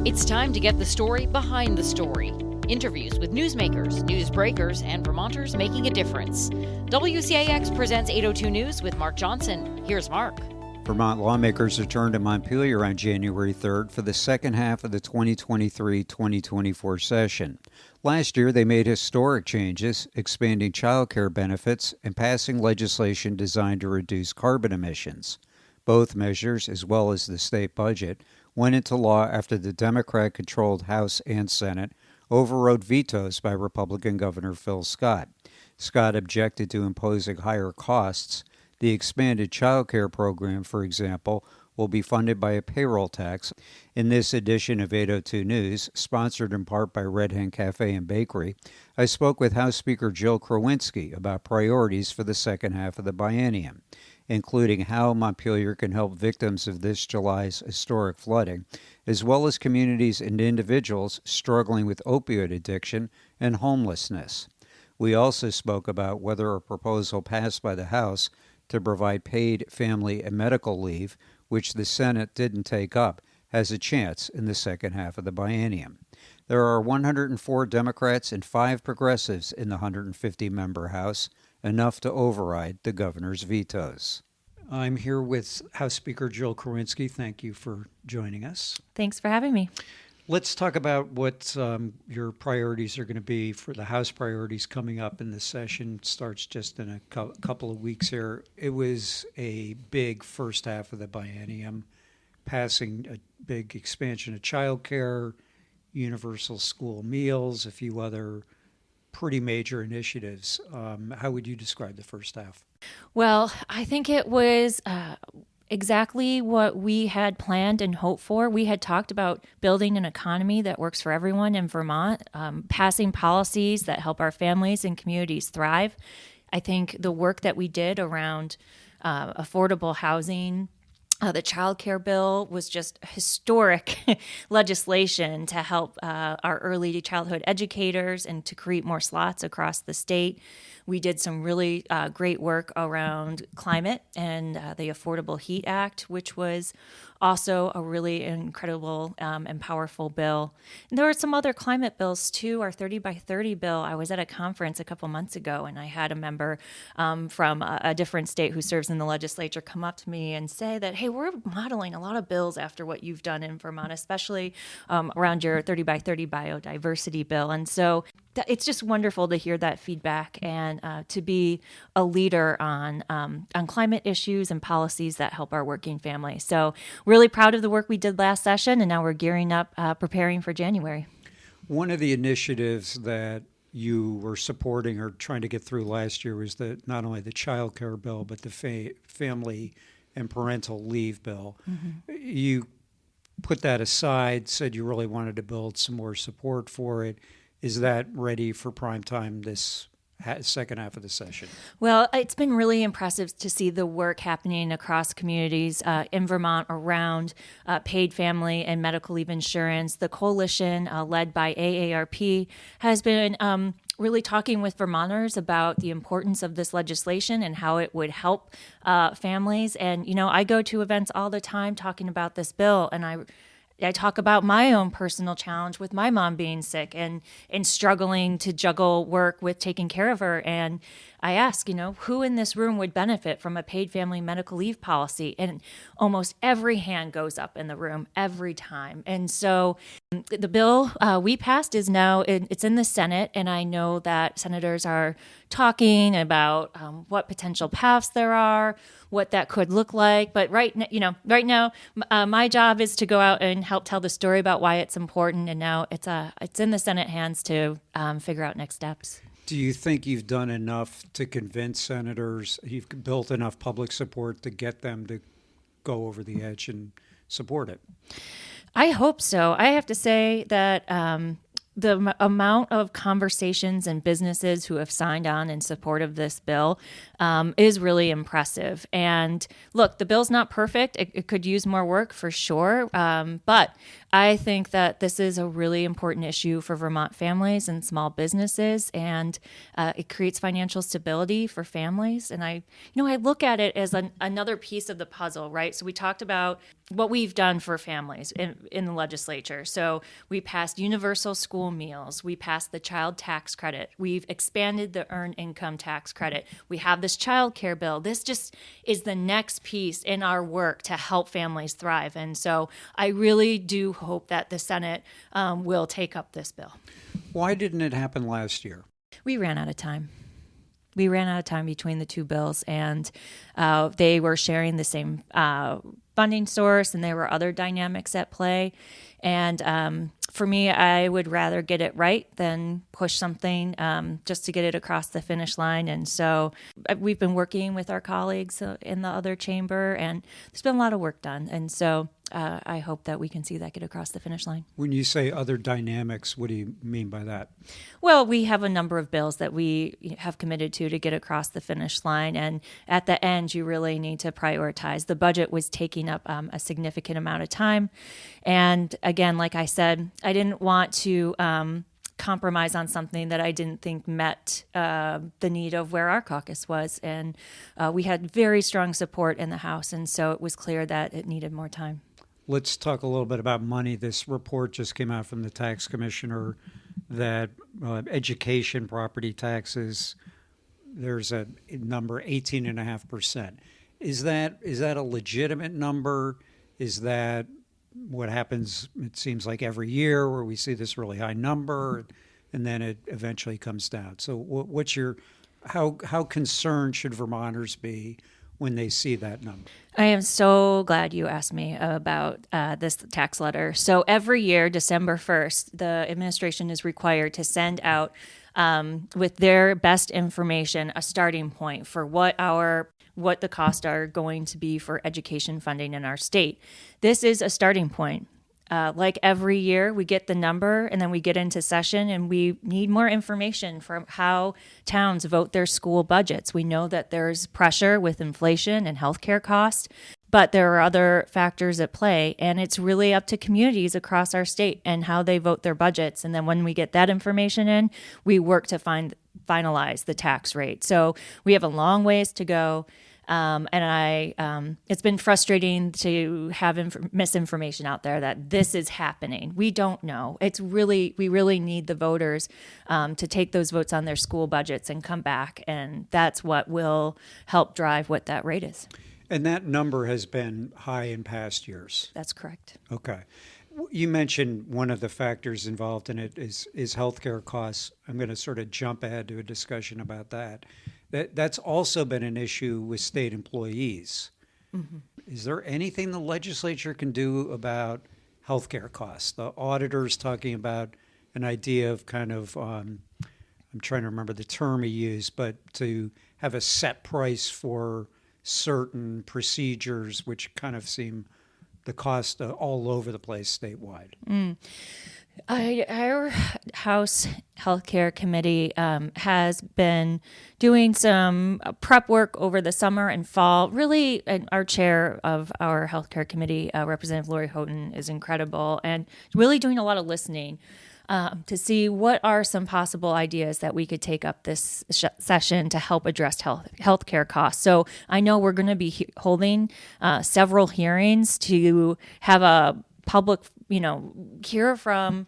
It's time to get the story behind the story. Interviews with newsmakers, news breakers, and Vermonters making a difference. WCAX presents 802 News with Mark Johnson. Here's Mark. Vermont lawmakers returned to Montpelier on January 3rd for the second half of the 2023-2024 session. Last year, they made historic changes, expanding child care benefits and passing legislation designed to reduce carbon emissions. Both measures, as well as the state budget, went into law after the Democrat-controlled House and Senate overrode vetoes by Republican Governor Phil Scott. Scott objected to imposing higher costs. The expanded child care program, for example, will be funded by a payroll tax. In this edition of 802 News, sponsored in part by Red Hen Cafe and Bakery, I spoke with House Speaker Jill Krowinski about priorities for the second half of the biennium, including how Montpelier can help victims of this July's historic flooding, as well as communities and individuals struggling with opioid addiction and homelessness. We also spoke about whether a proposal passed by the House to provide paid family and medical leave, which the Senate didn't take up, has a chance in the second half of the biennium. There are 104 Democrats and 5 progressives in the 150-member House, enough to override the governor's vetoes. I'm here with House Speaker Jill Krowinski. Thank you for joining us. Thanks for having me. Let's talk about what your priorities are going to be for the House priorities coming up in the session. It starts just in a couple of weeks here. It was a big first half of the biennium, passing a big expansion of child care, universal school meals, a few other pretty major initiatives. How would you describe the first half? Well, I think it was exactly what we had planned and hoped for. We had talked about building an economy that works for everyone in Vermont, passing policies that help our families and communities thrive. I think the work that we did around affordable housing, the child care bill was just historic legislation to help our early childhood educators and to create more slots across the state. We did some really great work around climate and the Affordable Heat Act, which was also a really incredible and powerful bill. And there were some other climate bills too. Our 30 by 30 bill, I was at a conference a couple months ago and I had a member from a different state who serves in the legislature come up to me and say that, hey, we're modeling a lot of bills after what you've done in Vermont, especially around your 30 by 30 biodiversity bill. And so it's just wonderful to hear that feedback and to be a leader on climate issues and policies that help our working families. So really proud of the work we did last session, and now we're gearing up, preparing for January. One of the initiatives that you were supporting or trying to get through last year was not only the child care bill, but the family and parental leave bill. Mm-hmm. You put that aside, said you really wanted to build some more support for it. Is that ready for prime time this second half of the session? Well, it's been really impressive to see the work happening across communities in Vermont around paid family and medical leave insurance. The coalition led by AARP has been really talking with Vermonters about the importance of this legislation and how it would help families. And, you know, I go to events all the time talking about this bill, and I talk about my own personal challenge with my mom being sick and struggling to juggle work with taking care of her. And I ask, you know, who in this room would benefit from a paid family medical leave policy? And almost every hand goes up in the room every time. And so the bill we passed is now, it's in the Senate, and I know that senators are talking about what potential paths there are, what that could look like. But right now, my job is to go out and help tell the story about why it's important. And now it's in the Senate hands to figure out next steps. Do you think you've done enough to convince senators, you've built enough public support to get them to go over the edge and support it? I hope so. I have to say that the amount of conversations and businesses who have signed on in support of this bill is really impressive. And look, the bill's not perfect. It could use more work for sure. But I think that this is a really important issue for Vermont families and small businesses, and it creates financial stability for families. And I look at it as another piece of the puzzle, right? So we talked about what we've done for families in the legislature. So we passed universal school meals. We passed the child tax credit. We've expanded the earned income tax credit. We have this child care bill. This just is the next piece in our work to help families thrive. And so I really do hope that the Senate will take up this bill. Why didn't it happen last year? We ran out of time. We ran out of time between the two bills, and they were sharing the same funding source, and there were other dynamics at play. And for me, I would rather get it right than push something just to get it across the finish line. And so we've been working with our colleagues in the other chamber, and there's been a lot of work done. And so I hope that we can see that get across the finish line. When you say other dynamics, what do you mean by that? Well, we have a number of bills that we have committed to get across the finish line. And at the end, you really need to prioritize. The budget was taking up a significant amount of time. And again, like I said, I didn't want to compromise on something that I didn't think met the need of where our caucus was. And we had very strong support in the House. And so it was clear that it needed more time. Let's talk a little bit about money. This report just came out from the tax commissioner that education property taxes, there's a number 18.5%. Is that a legitimate number? Is that what happens, it seems like every year, where we see this really high number and then it eventually comes down? So what's how concerned should Vermonters be when they see that number? I am so glad you asked me about this tax letter. So every year, December 1st, the administration is required to send out, with their best information, a starting point for what the costs are going to be for education funding in our state. This is a starting point. Like every year, we get the number and then we get into session and we need more information from how towns vote their school budgets. We know that there's pressure with inflation and healthcare costs, but there are other factors at play, and it's really up to communities across our state and how they vote their budgets. And then when we get that information in, we work to finalize the tax rate. So we have a long ways to go. It's been frustrating to have misinformation out there that this is happening. We don't know. We really need the voters to take those votes on their school budgets and come back, and that's what will help drive what that rate is. And that number has been high in past years. That's correct. Okay. You mentioned one of the factors involved in it is healthcare costs. I'm going to sort of jump ahead to a discussion about that. That's also been an issue with state employees. Mm-hmm. Is there anything the legislature can do about healthcare costs? The auditor's talking about an idea of kind of, I'm trying to remember the term he used, but to have a set price for certain procedures, which kind of seem the cost all over the place statewide. Our House Healthcare Committee has been doing some prep work over the summer and fall. Really, our chair of our Healthcare Committee, Representative Lori Houghton, is incredible and really doing a lot of listening to see what are some possible ideas that we could take up this session to help address healthcare costs. So I know we're going to be holding several hearings to have a public, hear from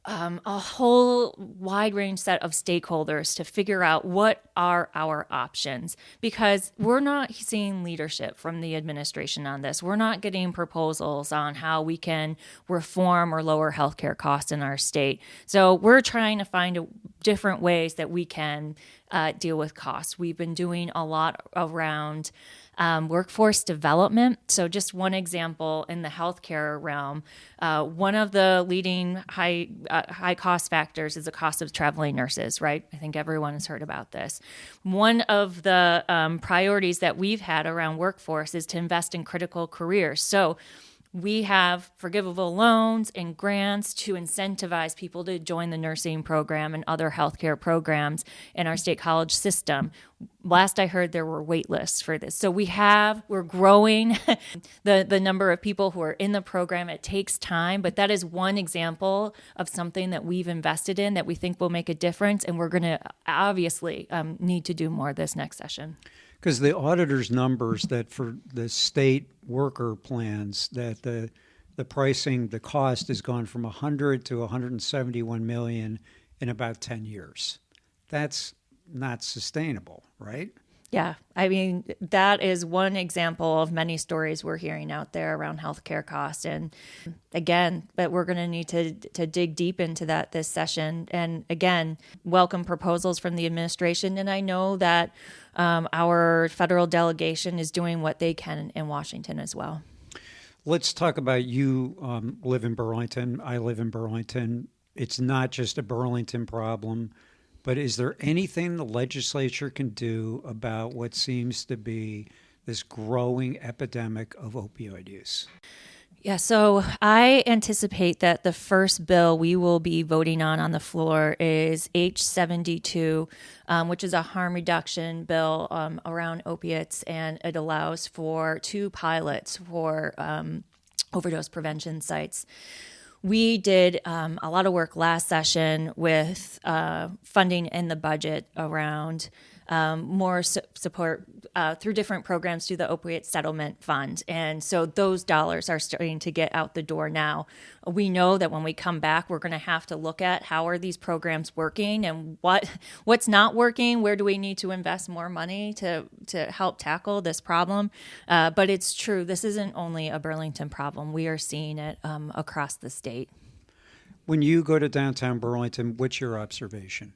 a whole wide range set of stakeholders to figure out what are our options, because we're not seeing leadership from the administration on this. We're not getting proposals on how we can reform or lower healthcare costs in our state. So we're trying to find different ways that we can deal with costs. We've been doing a lot around workforce development. So just one example in the healthcare realm, one of the leading high cost factors is the cost of traveling nurses, right? I think everyone has heard about this. One of the priorities that we've had around workforce is to invest in critical careers. So we have forgivable loans and grants to incentivize people to join the nursing program and other healthcare programs in our state college system. last I heard, there were wait lists for this. So we're growing the number of people who are in the program. It takes time, but that is one example of something that we've invested in that we think will make a difference. And we're going to obviously need to do more this next session. Because the auditor's numbers that for the state worker plans, that the pricing, the cost has gone from 100 to 171 million in about 10 years. That's not sustainable, right? Yeah, I mean, that is one example of many stories we're hearing out there around healthcare costs. And again, but we're going to need to dig deep into that this session. And again, welcome proposals from the administration. And I know that our federal delegation is doing what they can in Washington as well. Let's talk about you live in Burlington. I live in Burlington. It's not just a Burlington problem. But is there anything the legislature can do about what seems to be this growing epidemic of opioid use? Yeah, so I anticipate that the first bill we will be voting on the floor is H-72, which is a harm reduction bill around opiates, and it allows for 2 pilots for overdose prevention sites. We did a lot of work last session with funding in the budget around more support through different programs through the Opioid Settlement Fund. And so those dollars are starting to get out the door now. We know that when we come back, we're going to have to look at how are these programs working and what's not working, where do we need to invest more money to help tackle this problem. But it's true, this isn't only a Burlington problem. We are seeing it across the state. When you go to downtown Burlington, what's your observation?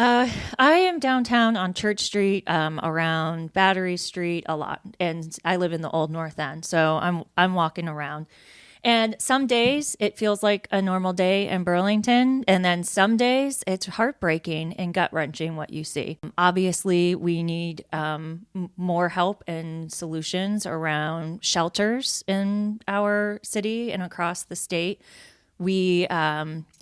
I am downtown on Church Street, around Battery Street a lot, and I live in the Old North End, so I'm walking around. And some days it feels like a normal day in Burlington, and then some days it's heartbreaking and gut-wrenching what you see. Obviously, we need more help and solutions around shelters in our city and across the state. We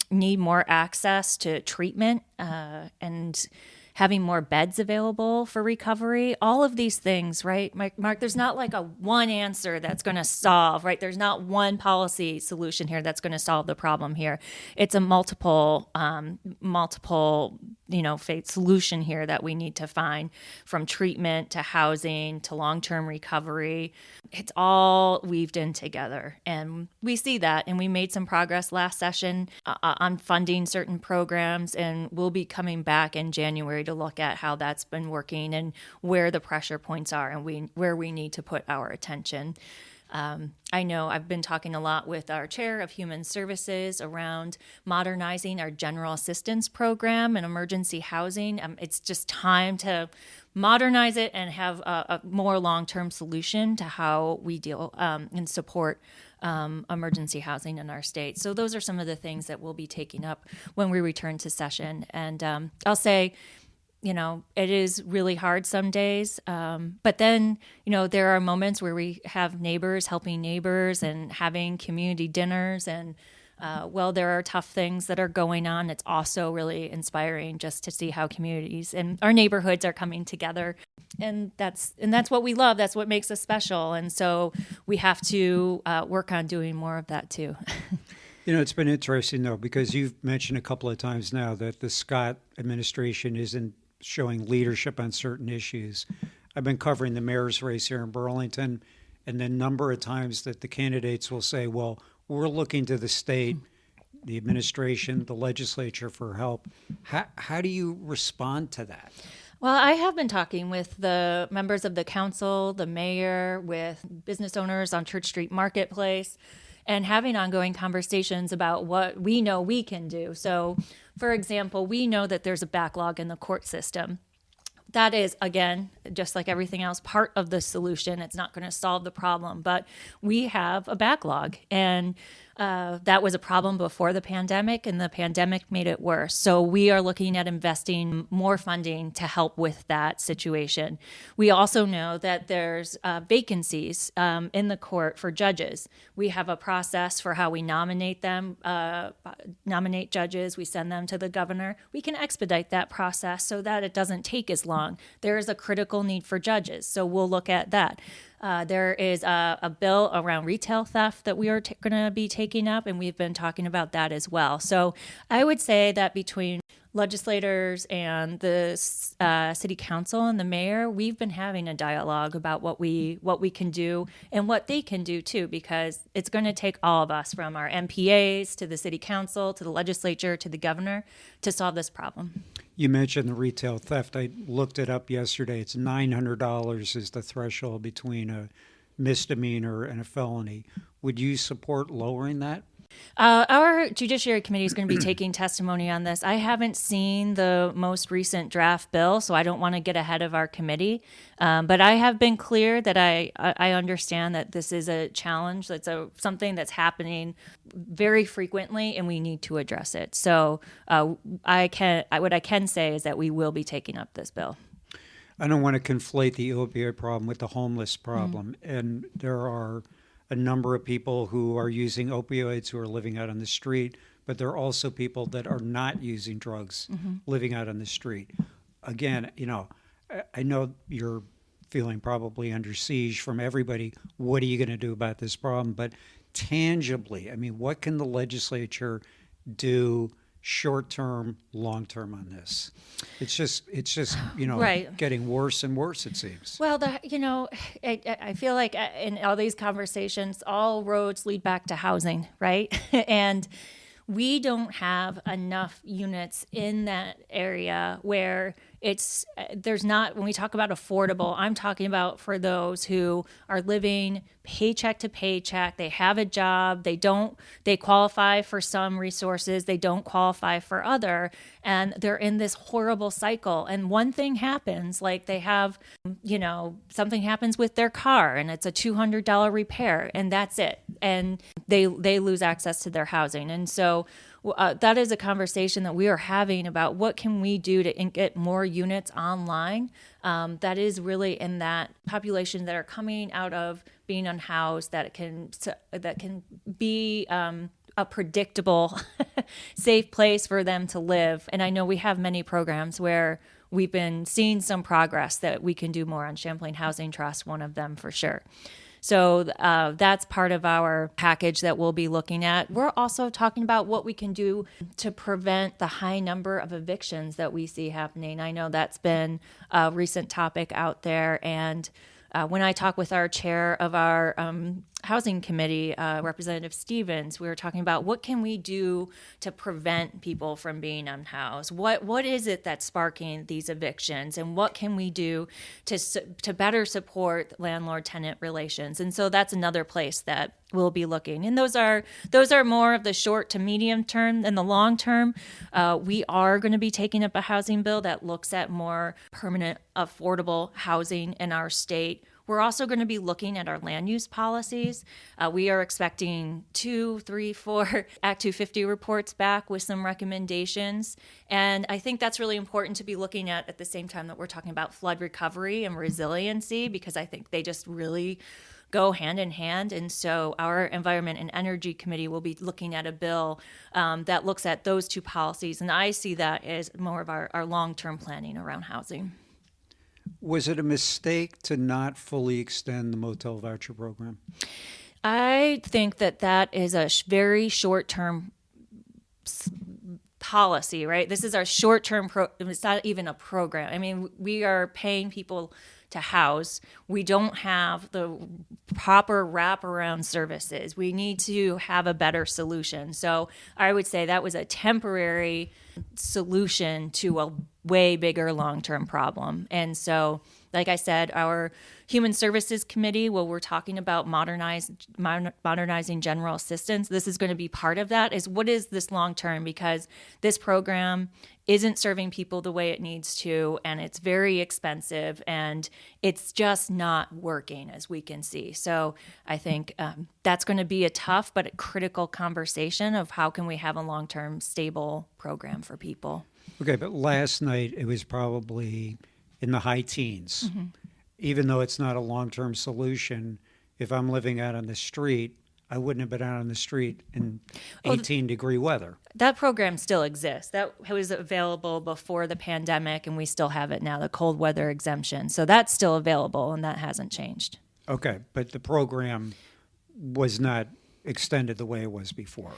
need more access to treatment and having more beds available for recovery. All of these things, right, Mark? There's not like a one answer that's going to solve, right? There's not one policy solution here that's going to solve the problem here. It's a multiple solution here that we need to find, from treatment to housing to long-term recovery. It's all weaved in together, and we see that, and we made some progress last session on funding certain programs, and we'll be coming back in January to look at how that's been working and where the pressure points are and where we need to put our attention. I know I've been talking a lot with our chair of human services around modernizing our general assistance program and emergency housing. It's just time to modernize it and have a more long-term solution to how we deal and support emergency housing in our state. So those are some of the things that we'll be taking up when we return to session. And I'll say, it is really hard some days. But then, there are moments where we have neighbors helping neighbors and having community dinners. And there are tough things that are going on. It's also really inspiring just to see how communities and our neighborhoods are coming together. And that's what we love. That's what makes us special. And so we have to work on doing more of that too. It's been interesting, though, because you've mentioned a couple of times now that the Scott administration isn't showing leadership on certain issues. I've been covering the mayor's race here in Burlington, and the number of times that the candidates will say, well, we're looking to the state, the administration, the legislature for help. How do you respond to that? Well, I have been talking with the members of the council, the mayor, with business owners on Church Street Marketplace, and having ongoing conversations about what we know we can do. So, for example, we know that there's a backlog in the court system. That is, again, just like everything else, part of the solution. It's not going to solve the problem, but we have a backlog. And that was a problem before the pandemic, and the pandemic made it worse. So we are looking at investing more funding to help with that situation. We also know that there's vacancies in the court for judges. We have a process for how we nominate them, nominate judges. We send them to the governor. We can expedite that process so that it doesn't take as long. There is a critical need for judges, so we'll look at that. There is a bill around retail theft that we are going to be taking up, and we've been talking about that as well. So I would say that between legislators and the city council and the mayor, we've been having a dialogue about what we can do and what they can do too, because it's going to take all of us, from our MPAs to the city council to the legislature to the governor, to solve this problem. You mentioned the retail theft. I looked it up yesterday. It's $900 is the threshold between a misdemeanor and a felony. Would you support lowering that? Our Judiciary Committee is going to be taking testimony on this. I haven't seen the most recent draft bill, so I don't want to get ahead of our committee. But I have been clear that I understand that this is a challenge. That's something that's happening very frequently, and we need to address it. So what I can say is that we will be taking up this bill. I don't want to conflate the opioid problem with the homeless problem. And there are a number of people who are using opioids who are living out on the street, but there are also people that are not using drugs living out on the street. Again, I know you're feeling probably under siege from everybody. What are you going to do about this problem? But tangibly, what can the legislature do short-term, long-term on this? It's just right. Getting worse and worse, it seems. Well, I feel like in all these conversations, all roads lead back to housing, right? And we don't have enough units in that area where there's not, when we talk about affordable, I'm talking about for those who are living paycheck to paycheck. They have a job. They qualify for some resources. They don't qualify for other. And they're in this horrible cycle. And one thing happens, like they have, something happens with their car and it's a $200 repair and that's it. And they lose access to their housing. And so that is a conversation that we are having about what can we do to get more units online that is really in that population that are coming out of being unhoused, that can be a predictable, safe place for them to live. And I know we have many programs where we've been seeing some progress that we can do more on. Champlain Housing Trust, one of them for sure. So that's part of our package that we'll be looking at. We're also talking about what we can do to prevent the high number of evictions that we see happening. I know that's been a recent topic out there. And when I talk with our chair of our housing committee, Representative Stevens, we were talking about what can we do to prevent people from being unhoused? What is it that's sparking these evictions, and what can we do to better support landlord-tenant relations? And so that's another place that we'll be looking. And those are more of the short to medium term. In the long term, we are going to be taking up a housing bill that looks at more permanent, affordable housing in our state. We're also going to be looking at our land use policies. We are expecting 2, 3, 4 Act 250 reports back with some recommendations. And I think that's really important to be looking at the same time that we're talking about flood recovery and resiliency, because I think they just really go hand in hand. And so our Environment and Energy Committee will be looking at a bill that looks at those two policies. And I see that as more of our long-term planning around housing. Was it a mistake to not fully extend the motel voucher program? I think that is a very short-term policy, right? This is our short-term it's not even a program. I mean, we are paying people to house. We don't have the proper wraparound services. We need to have a better solution. So I would say that was a temporary solution to a way bigger long-term problem. And so like I said, our Human Services Committee, where we're talking about modernizing general assistance, this is going to be part of that, is what is this long term? Because this program isn't serving people the way it needs to, and it's very expensive, and it's just not working, as we can see. So I think that's going to be a tough but a critical conversation of how can we have a long-term stable program for people. Okay, but last night it was probably in the high teens. Mm-hmm. Even though it's not a long-term solution, if I'm living out on the street, I wouldn't have been out on the street in 18-degree weather. That program still exists. That was available before the pandemic, and we still have it now, the cold weather exemption. So that's still available, and that hasn't changed. Okay, but the program was not extended the way it was before.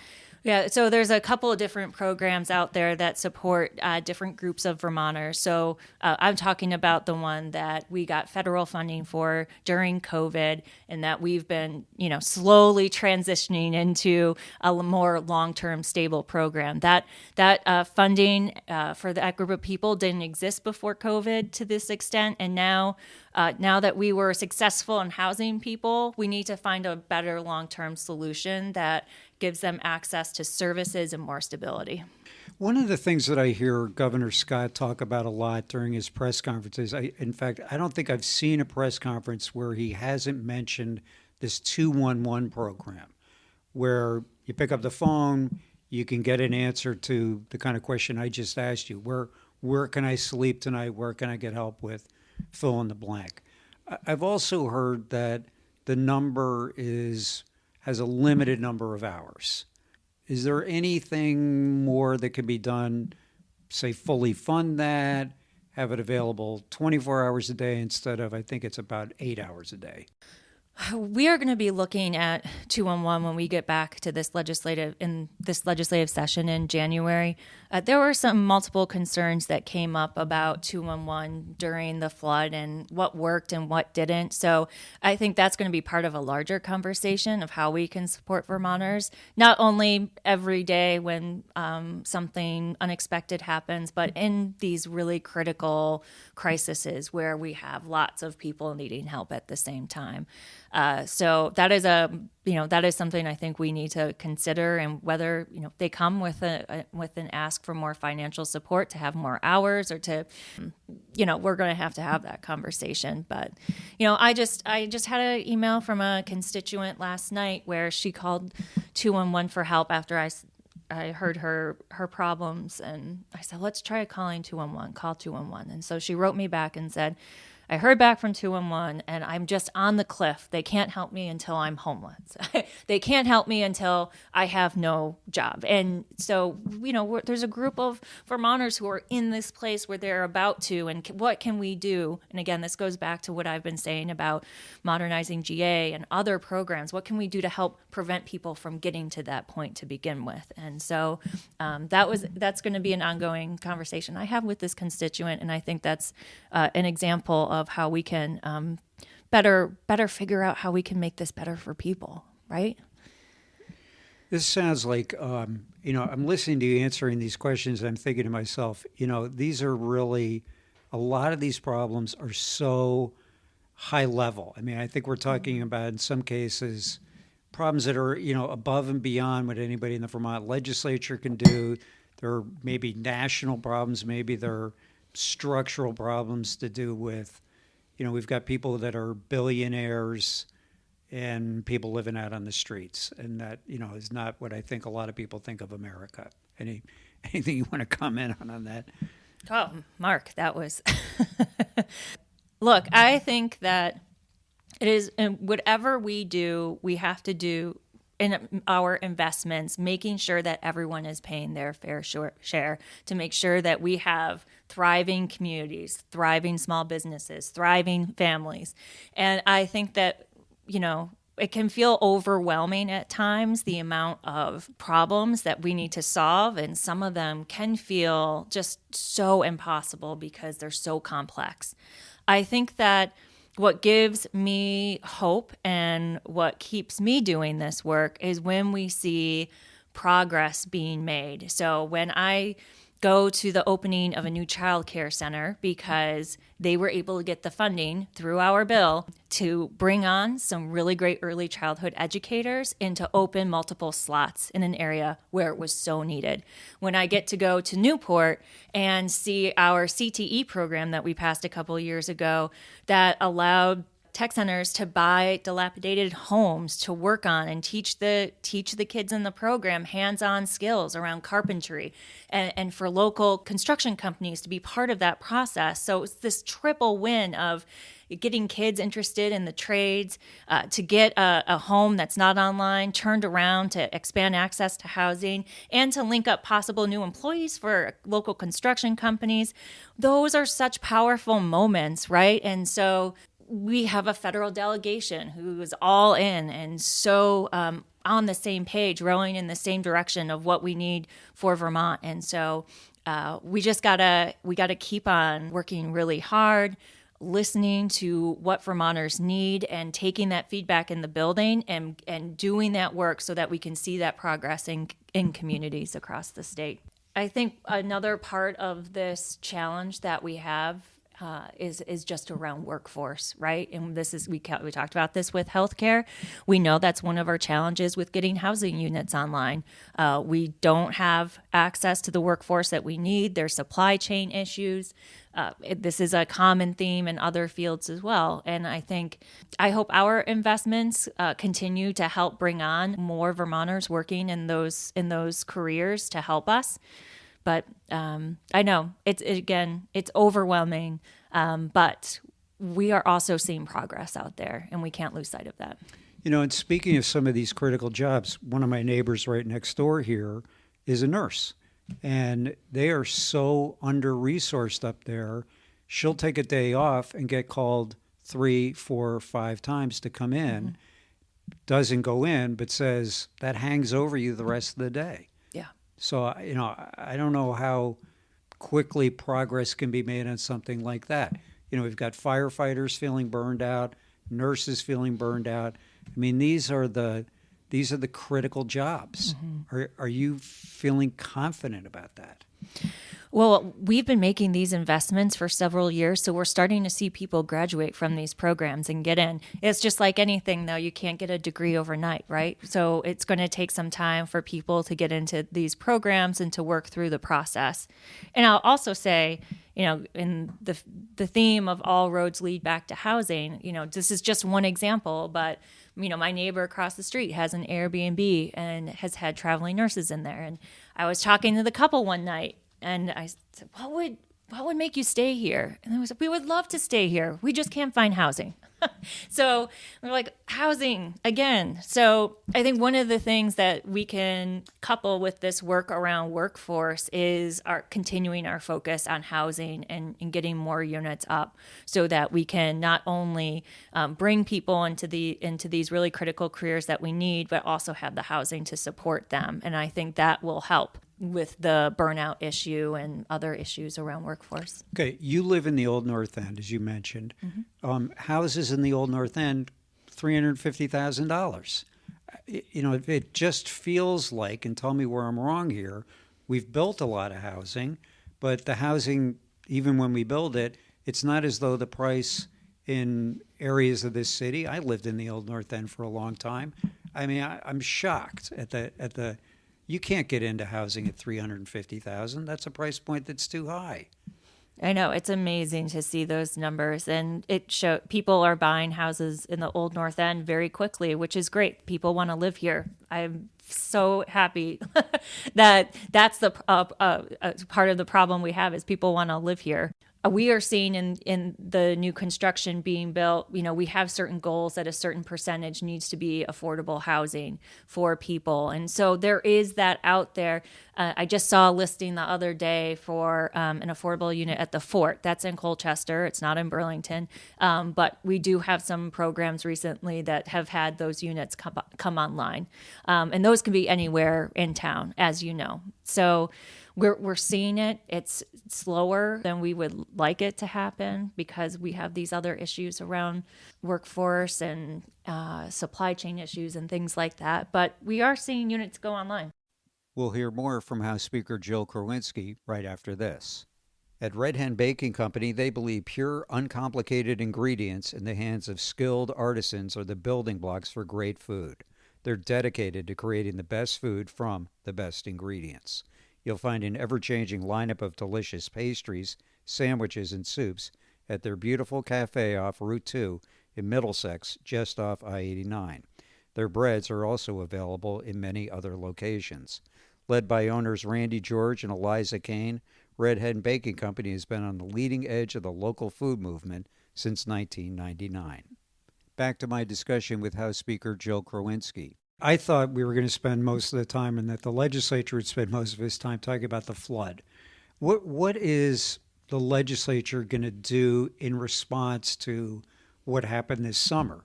Yeah, so there's a couple of different programs out there that support different groups of Vermonters. So I'm talking about the one that we got federal funding for during COVID, and that we've been, slowly transitioning into a more long-term stable program. That funding for that group of people didn't exist before COVID to this extent, and now that we were successful in housing people, we need to find a better long-term solution that gives them access to services and more stability. One of the things that I hear Governor Scott talk about a lot during his press conferences, in fact, I don't think I've seen a press conference where he hasn't mentioned this 211 program, where you pick up the phone, you can get an answer to the kind of question I just asked you. Where can I sleep tonight? Where can I get help with? Fill in the blank. I've also heard that the number has a limited number of hours. Is there anything more that can be done, say, fully fund that, have it available 24 hours a day instead of, I think it's about 8 hours a day? We are going to be looking at 211 when we get back to this legislative session in January. There were some multiple concerns that came up about 211 during the flood and what worked and what didn't. So I think that's going to be part of a larger conversation of how we can support Vermonters, not only every day when something unexpected happens, but in these really critical crises where we have lots of people needing help at the same time. So that is something I think we need to consider, and whether they come with an ask for more financial support to have more hours, or to we're going to have that conversation. But I just had an email from a constituent last night where she called 211 for help after I heard her problems, and I said, let's try calling 211, call 211. And so she wrote me back and said, I heard back from 211, and I'm just on the cliff. They can't help me until I'm homeless. They can't help me until I have no job. And so, there's a group of Vermonters who are in this place where they're about to, and what can we do? And again, this goes back to what I've been saying about modernizing GA and other programs. What can we do to help prevent people from getting to that point to begin with? And so that's going to be an ongoing conversation I have with this constituent, and I think that's an example of how we can better figure out how we can make this better for people, right? This sounds like, I'm listening to you answering these questions, and I'm thinking to myself, these are really, a lot of these problems are so high level. I mean, I think we're talking about, in some cases, problems that are, above and beyond what anybody in the Vermont legislature can do. There are maybe national problems, maybe there are structural problems to do with, we've got people that are billionaires and people living out on the streets. And that, is not what I think a lot of people think of America. Anything you want to comment on that? Oh, Mark, that was... Look, I think that it is, whatever we do, we have to do in our investments, making sure that everyone is paying their fair share to make sure that we have thriving communities, thriving small businesses, thriving families. And I think that, it can feel overwhelming at times, the amount of problems that we need to solve. And some of them can feel just so impossible because they're so complex. I think that what gives me hope and what keeps me doing this work is when we see progress being made. So when I go to the opening of a new child care center because they were able to get the funding through our bill to bring on some really great early childhood educators and to open multiple slots in an area where it was so needed. When I get to go to Newport and see our CTE program that we passed a couple years ago that allowed tech centers to buy dilapidated homes to work on and teach the kids in the program hands-on skills around carpentry, and for local construction companies to be part of that process. So it's this triple win of getting kids interested in the trades, to get a home that's not online turned around, to expand access to housing, and to link up possible new employees for local construction companies. Those are such powerful moments, right? And so we have a federal delegation who is all in and so on the same page, rowing in the same direction of what we need for Vermont. And so we gotta keep on working really hard, listening to what Vermonters need and taking that feedback in the building and doing that work so that we can see that progress in communities across the state. I think another part of this challenge that we have is just around workforce, right? And this is we talked about this with healthcare. We know that's one of our challenges with getting housing units online. We don't have access to the workforce that we need. There's supply chain issues. This is a common theme in other fields as well. And I hope our investments continue to help bring on more Vermonters working in those careers to help us. But I know it's overwhelming, but we are also seeing progress out there, and we can't lose sight of that. And speaking of some of these critical jobs, one of my neighbors right next door here is a nurse, and they are so under-resourced up there. She'll take a day off and get called 3, 4, 5 times to come in, mm-hmm. Doesn't go in, but says that hangs over you the rest of the day. So, I don't know how quickly progress can be made on something like that. We've got firefighters feeling burned out, nurses feeling burned out. I mean, these are the critical jobs. Mm-hmm. Are you feeling confident about that? Well, we've been making these investments for several years, so we're starting to see people graduate from these programs and get in. It's just like anything, though. You can't get a degree overnight, right? So it's going to take some time for people to get into these programs and to work through the process. And I'll also say, in the theme of all roads lead back to housing, this is just one example, but my neighbor across the street has an Airbnb and has had traveling nurses in there. And I was talking to the couple one night, and I said, what would make you stay here? And they was like, we would love to stay here. We just can't find housing. So we're like, housing again. So I think one of the things that we can couple with this work around workforce is continuing our focus on housing and getting more units up so that we can not only bring people into these really critical careers that we need, but also have the housing to support them. And I think that will help with the burnout issue and other issues around workforce. Okay, you live in the Old North End, as you mentioned. Mm-hmm. Houses in the Old North End, $350,000. It just feels like, and tell me where I'm wrong here, we've built a lot of housing, but the housing, even when we build it, it's not as though the price in areas of this city. I lived in the Old North End for a long time. I mean, I'm shocked at the. You can't get into housing at $350,000. That's a price point that's too high. I know. It's amazing to see those numbers. And people are buying houses in the Old North End very quickly, which is great. People want to live here. I'm so happy that that's the part of the problem we have is people want to live here. We are seeing in the new construction being built, we have certain goals that a certain percentage needs to be affordable housing for people. And so there is that out there. I just saw a listing the other day for an affordable unit at the Fort. That's in Colchester. It's not in Burlington. But we do have some programs recently that have had those units come online. And those can be anywhere in town, as you know. So we're seeing it. It's slower than we would like it to happen because we have these other issues around workforce and supply chain issues and things like that. But we are seeing units go online. We'll hear more from House Speaker Jill Krowinski right after this. At Red Hen Baking Company, they believe pure, uncomplicated ingredients in the hands of skilled artisans are the building blocks for great food. They're dedicated to creating the best food from the best ingredients. You'll find an ever-changing lineup of delicious pastries, sandwiches, and soups at their beautiful cafe off Route 2 in Middlesex, just off I-89. Their breads are also available in many other locations. Led by owners Randy George and Eliza Kane, Red Hen Baking Company has been on the leading edge of the local food movement since 1999. Back to my discussion with House Speaker Jill Krowinski. I thought we were going to spend most of the time and that the legislature would spend most of its time talking about the flood. What is the legislature going to do in response to what happened this summer?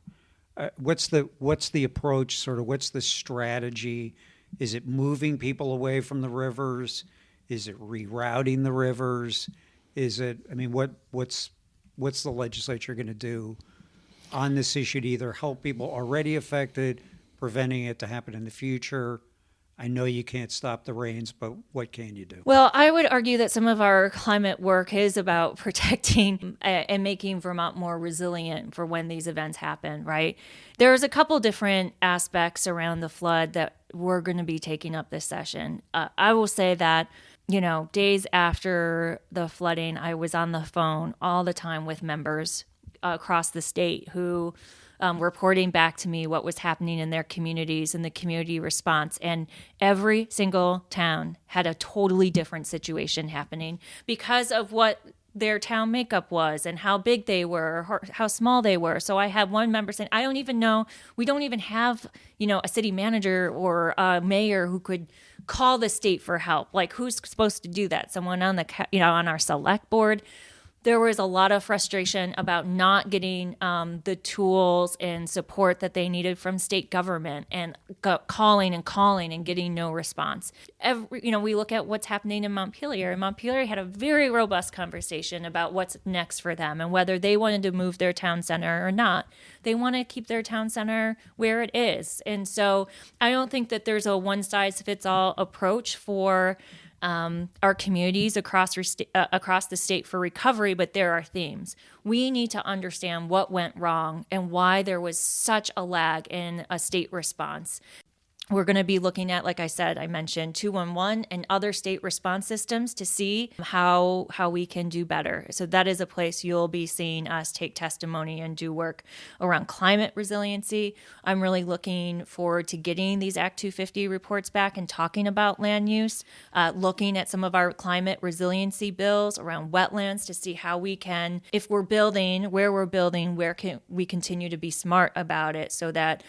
What's the approach, sort of what's the strategy? Is it moving people away from the rivers? Is it rerouting the rivers? Is it, I mean, what's the legislature going to do on this issue to either help people already affected, preventing it to happen in the future? I know you can't stop the rains, but what can you do? Well, I would argue that some of our climate work is about protecting and making Vermont more resilient for when these events happen, right? There's a couple different aspects around the flood that we're going to be taking up this session. I will say that, days after the flooding, I was on the phone all the time with members across the state who reporting back to me what was happening in their communities and the community response. And every single town had a totally different situation happening because of what their town makeup was and how big they were, or how small they were. So I had one member saying, I don't even know, we don't even have, a city manager or a mayor who could call the state for help. Like, who's supposed to do that? Someone on on our select board. There was a lot of frustration about not getting the tools and support that they needed from state government, and calling and getting no response. We look at what's happening in Montpelier, and Montpelier had a very robust conversation about what's next for them and whether they wanted to move their town center or not. They want to keep their town center where it is. And so I don't think that there's a one-size-fits-all approach for our communities across the state for recovery, but there are themes. We need to understand what went wrong and why there was such a lag in a state response. We're going to be looking at, like I said, I mentioned 211 and other state response systems to see how we can do better. So that is a place you'll be seeing us take testimony and do work around climate resiliency. I'm really looking forward to getting these Act 250 reports back and talking about land use, looking at some of our climate resiliency bills around wetlands to see how we can, if we're building, where can we continue to be smart about it so that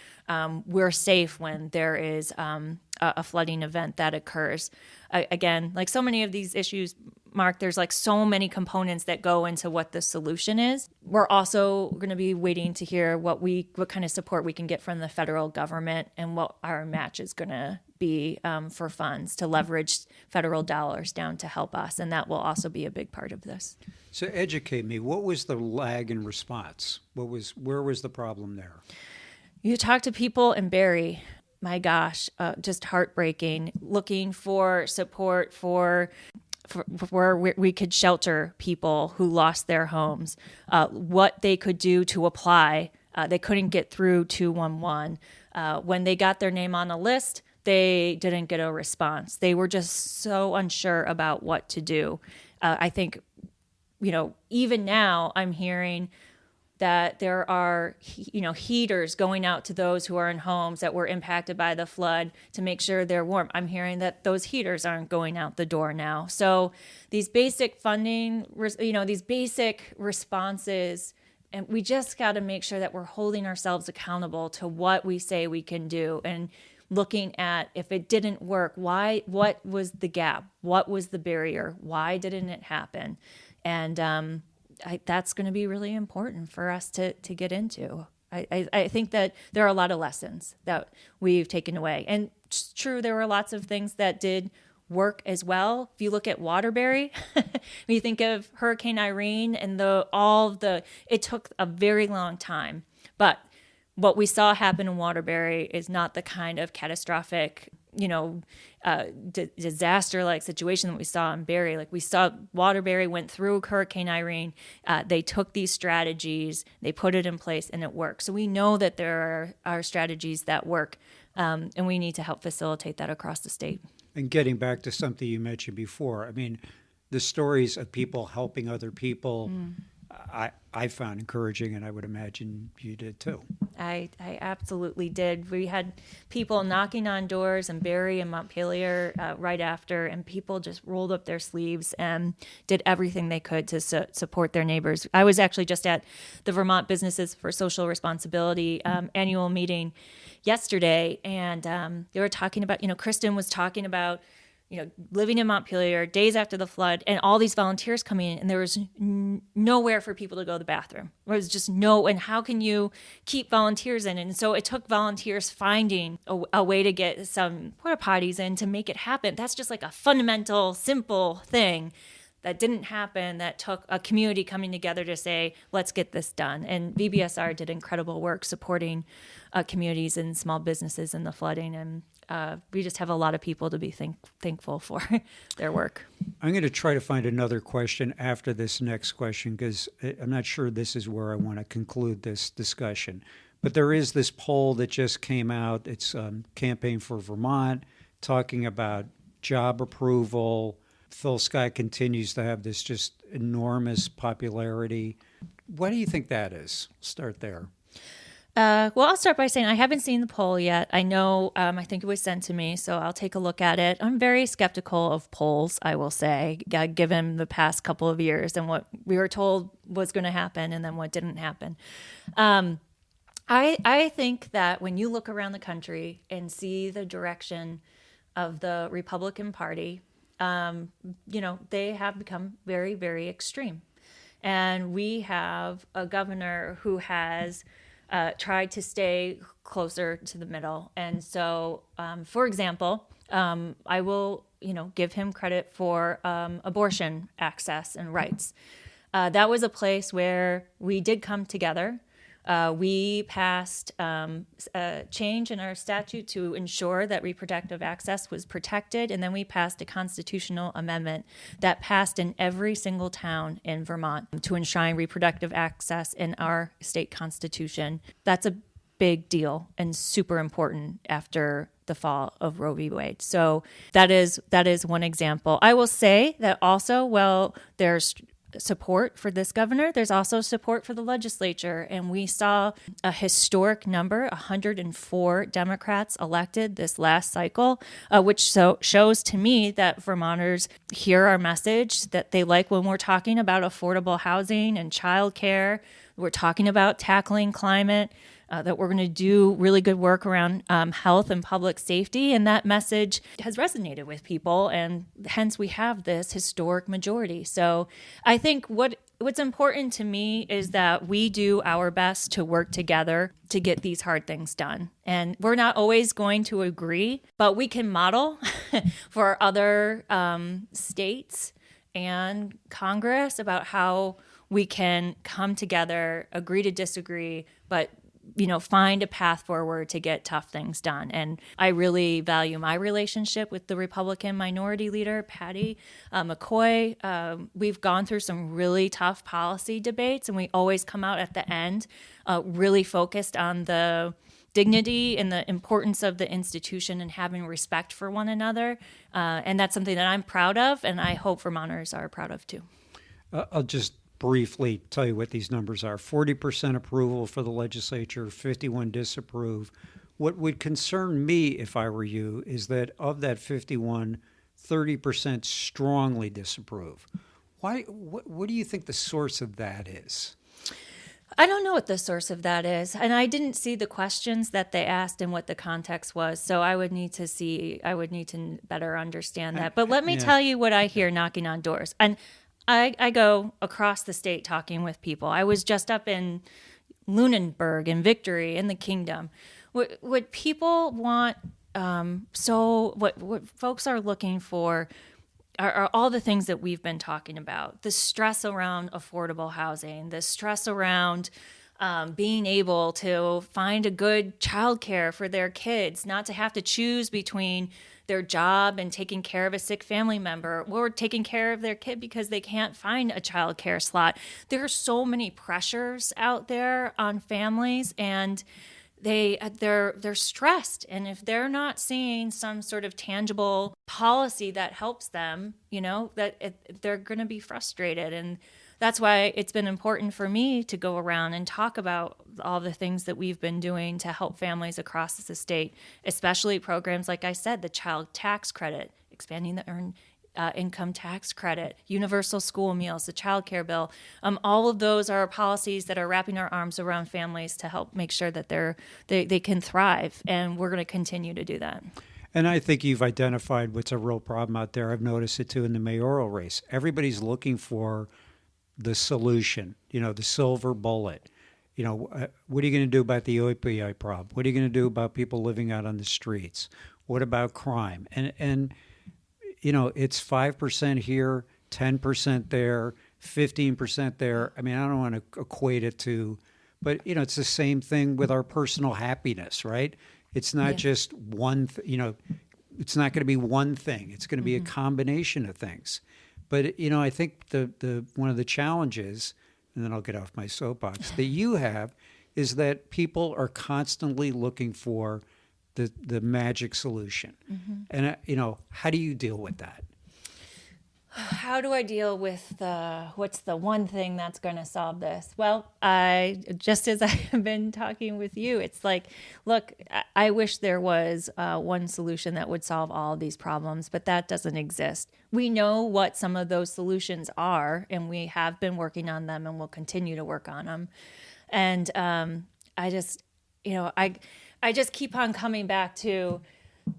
we're safe when there is a flooding event that occurs. Again, like so many of these issues, Mark, there's like so many components that go into what the solution is. We're also going to be waiting to hear what kind of support we can get from the federal government and what our match is going to be for funds to leverage federal dollars down to help us. And that will also be a big part of this. So educate me. What was the lag in response? Where was the problem there? You talk to people in Barrie, my gosh, just heartbreaking, looking for support for where we could shelter people who lost their homes, what they could do to apply. They couldn't get through 211. When they got their name on a list, they didn't get a response. They were just so unsure about what to do. I think, even now I'm hearing that there are, heaters going out to those who are in homes that were impacted by the flood to make sure they're warm. I'm hearing that those heaters aren't going out the door now. So these basic funding, these basic responses, and we just got to make sure that we're holding ourselves accountable to what we say we can do and looking at if it didn't work, what was the gap? What was the barrier? Why didn't it happen? And, that's going to be really important for us to get into. I think that there are a lot of lessons that we've taken away. And it's true, there were lots of things that did work as well. If you look at Waterbury, when you think of Hurricane Irene and it took a very long time. But what we saw happen in Waterbury is not the kind of catastrophic disaster-like situation that we saw in Barrie. Like we saw Waterbury went through Hurricane Irene. They took these strategies, they put it in place, and it worked. So we know that there are strategies that work, and we need to help facilitate that across the state. And getting back to something you mentioned before, I mean, the stories of people helping other people, I found encouraging, and I would imagine you did too. I absolutely did. We had people knocking on doors in Barrie and Montpelier right after, and people just rolled up their sleeves and did everything they could to support their neighbors. I was actually just at the Vermont Businesses for Social Responsibility annual meeting yesterday, and they were talking about, Kristen was talking about, living in Montpelier days after the flood and all these volunteers coming in, and there was nowhere for people to go to the bathroom. There was just and how can you keep volunteers in? And so it took volunteers finding a way to get some porta potties in to make it happen. That's just like a fundamental, simple thing that didn't happen, that took a community coming together to say, let's get this done. And VBSR did incredible work supporting communities and small businesses in the flooding, and we just have a lot of people to be thankful for their work. I'm going to try to find another question after this next question, because I'm not sure this is where I want to conclude this discussion. But there is this poll that just came out. It's Campaign for Vermont, talking about job approval. Phil Scott continues to have this just enormous popularity. What do you think that is? Start there. Well, I'll start by saying I haven't seen the poll yet. I know, I think it was sent to me, so I'll take a look at it. I'm very skeptical of polls, I will say, given the past couple of years and what we were told was going to happen and then what didn't happen. I think that when you look around the country and see the direction of the Republican Party, they have become very, very extreme. And we have a governor who has tried to stay closer to the middle. And so, for example, I will, give him credit for abortion access and rights. That was a place where we did come together. We passed a change in our statute to ensure that reproductive access was protected, and then we passed a constitutional amendment that passed in every single town in Vermont to enshrine reproductive access in our state constitution. That's a big deal and super important after the fall of Roe v. Wade. So that is one example. I will say that also, there's support for this governor, there's also support for the legislature. And we saw a historic number, 104 Democrats elected this last cycle, which shows to me that Vermonters hear our message, that they like when we're talking about affordable housing and childcare, we're talking about tackling climate, that we're going to do really good work around health and public safety. And that message has resonated with people. And hence we have this historic majority. So I think what's important to me is that we do our best to work together to get these hard things done. And we're not always going to agree, but we can model for other states and Congress about how we can come together, agree to disagree, but find a path forward to get tough things done. And I really value my relationship with the Republican minority leader, Patty McCoy. We've gone through some really tough policy debates, and we always come out at the end really focused on the dignity and the importance of the institution and having respect for one another. And that's something that I'm proud of, and I hope Vermonters are proud of too. I'll just briefly tell you what these numbers are. 40% approval for the legislature, 51 disapprove. What would concern me if I were you is that of that 51, 30% strongly disapprove. Why? What do you think the source of that is? I don't know what the source of that is. And I didn't see the questions that they asked and what the context was. So I would need to better understand that. But let me tell you what I hear knocking on doors. And I go across the state talking with people. I was just up in Lunenburg and Victory in the Kingdom. What people want, what folks are looking for are all the things that we've been talking about. The stress around affordable housing, the stress around being able to find a good childcare for their kids, not to have to choose between their job and taking care of a sick family member or taking care of their kid because they can't find a childcare slot. There are so many pressures out there on families, and they're stressed, and if they're not seeing some sort of tangible policy that helps them, they're going to be frustrated. And that's why it's been important for me to go around and talk about all the things that we've been doing to help families across the state, especially programs like I said, the child tax credit, expanding the earned income tax credit, universal school meals, the child care bill. All of those are policies that are wrapping our arms around families to help make sure that they can thrive, and we're going to continue to do that. And I think you've identified what's a real problem out there. I've noticed it too in the mayoral race. Everybody's looking for the solution, the silver bullet. What are you going to do about the opioid problem? What are you going to do about people living out on the streets? What about crime? And it's 5% here, 10% there, 15% there. I mean, I don't want to equate it to, but, it's the same thing with our personal happiness, right? It's not just one, it's not going to be one thing. It's going to be a combination of things. But, I think the one of the challenges, and then I'll get off my soapbox, that you have is that people are constantly looking for the magic solution. And, how do you deal with that? How do I deal with what's the one thing that's going to solve this? Well, just as I have been talking with you, it's like, look, I wish there was one solution that would solve all of these problems, but that doesn't exist. We know what some of those solutions are, and we have been working on them, and we'll continue to work on them. And I just keep on coming back to,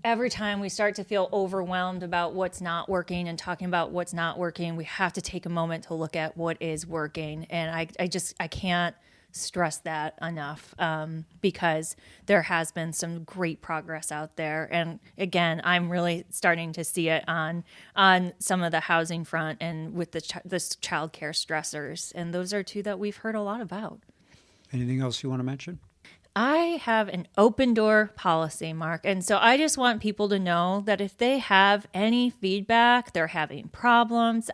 every time we start to feel overwhelmed about what's not working and talking about what's not working, we have to take a moment to look at what is working. And I can't stress that enough, because there has been some great progress out there. And again, I'm really starting to see it on some of the housing front and with the child care stressors. And those are two that we've heard a lot about. Anything else you want to mention? I have an open door policy, Mark. And so I just want people to know that if they have any feedback, they're having problems,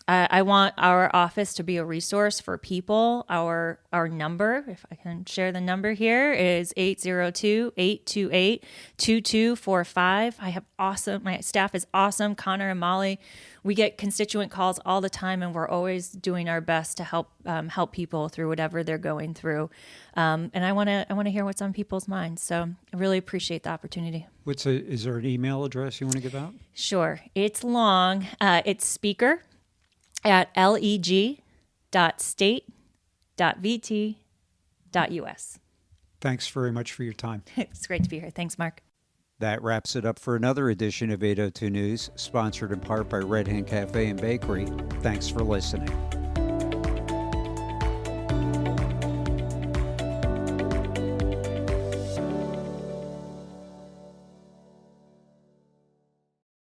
I want our office to be a resource for people. Our number, if I can share the number here, is 802-828-2245. My staff is awesome, Connor and Molly. We get constituent calls all the time, and we're always doing our best to help people through whatever they're going through. And I want to hear what's on people's minds. So I really appreciate the opportunity. Is there an email address you want to give out? Sure. It's long. It's speaker@leg.state.vt.us. Thanks very much for your time. It's great to be here. Thanks, Mark. That wraps it up for another edition of 802 News, sponsored in part by Red Hen Cafe and Bakery. Thanks for listening.